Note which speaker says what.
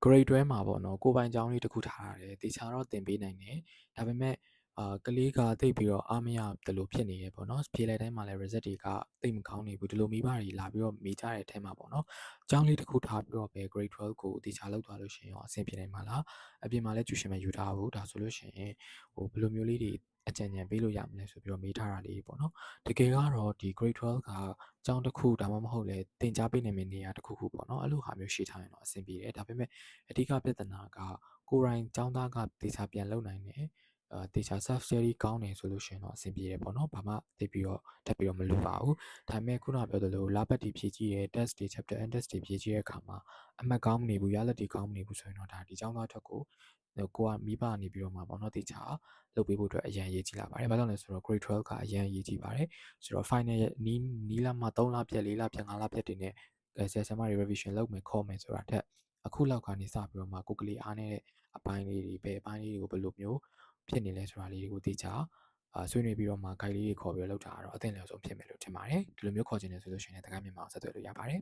Speaker 1: grade 12မှာပေါ့နော်ကိုယ်ပိုင်ကျောင်းလေးတစ်ခုထားရတယ်တေချာတော့သင်ပေးနိုင်တယ်ဒါပေမဲ့ကလေးကတိတ်ပြီးတော့အားမရတယ်လို့ဖြစ်နေရပေါ့နော်ဖြေလိုက်တိုင်းမှာလည်း result တွေကတိတ်မကောင်းနေဘူးဒီလိုမိဘတွေလာပြီးတော့မေးကြတဲ့အထက်မှာပေါ့နော်ကျောင်းလေးတစ်ခုထားပြီးတော့ပဲ grade 12ကိုတေချာလောက်သွားလို့ရှိရင်ရောအဆင်ပြေနိုင်မှာလားအပြင်မှာလည်းကျူရှင်မဲ့ယူထားဘူးဒါဆိုလို့ရှိရင်ဘယ်လိုမျိုးလေးတွေအကြံဉာဏ်ပေးလို့ရမလဲဆိုပြီးတော့မေးထားတာလေးပေါ့နော်တကယ်ကတော့ဒီ grade 12ကကျောင်းတစ်ခုဒါမှမဟုတ်လဲသင်ကြားပေးနိုင်မယ့်နေရာတစ်ခုခုပေါ့နော်အဲ့လိုဟာမျိုးရှိထားရင်တော့အဆင်ပြေတယ်ဒါပေမဲ့အဓိကပြဿနာကကိုယ်တိုင်ကျောင်းသားကတေချာပြန်လုပ်နိုင်တယ်တေချာ self study ကောင်းတယ်ဆိုလို့ရှိရင်တော့အဆင်ပြေတယ်ပေါ့နော်ဘာမှသိပြီးတော့တက်ပြီးတော့မလုပ်ပါဘူးဒါပေမဲ့ခုနပြောသလိုလာပတ်တီဖြည့်ကြည့်ရဲ test တွေ chapter and test တွေဖြည့်ကြည့်တဲ့အခါမှာအမှတ်ကောင်းမနေဘူးရလဒ်တွေကောင်းမနေဘူးဆိုရင်တော့ဒါဒီကျောင်းသားအတွက်ကိုကမိဘနေပြီးတော့မှာပေါ့နော်တေချာလုပ်ပေးဖို့အတွက်အရန်ရေးကြည့်လာပါတယ်ဘာကြောင့်လဲဆိုတော့ grade 12ကအရန်ရေးကြည့်ပါတယ်ဆိုတော့ final နီးလာမှ3လပြည့်4လပြည့်5လပြည့်တွေနဲ့ဆရာဆရာမတွေ revision လုပ်မယ်ခေါ်မယ်ဆိုတာထက်အခုလောက်ကနေစပြီးတော့မှကိုကလေးအားနေတဲ့အပိုင်းလေးတွေပဲအပိုင်းလေးတွေကိုဘယ်လိုမျိုးဖြစ်နေလဲဆိုတာလေးတွေကိုသိချာဆွေးနွေးပြီးတော့မှ guide လေးတွေခေါ်ပြီးတော့လောက်တာတော့အသင့်လျော်ဆုံးဖြစ်မယ်လို့ထင်ပါတယ်ဒီလိုမျိုးခေါ်ချင်တယ်ဆိုလို့ရှိရင်လည်းတက္ကသိုလ်မြန်မာကိုဆက်သွယ်လို့ရပါတယ်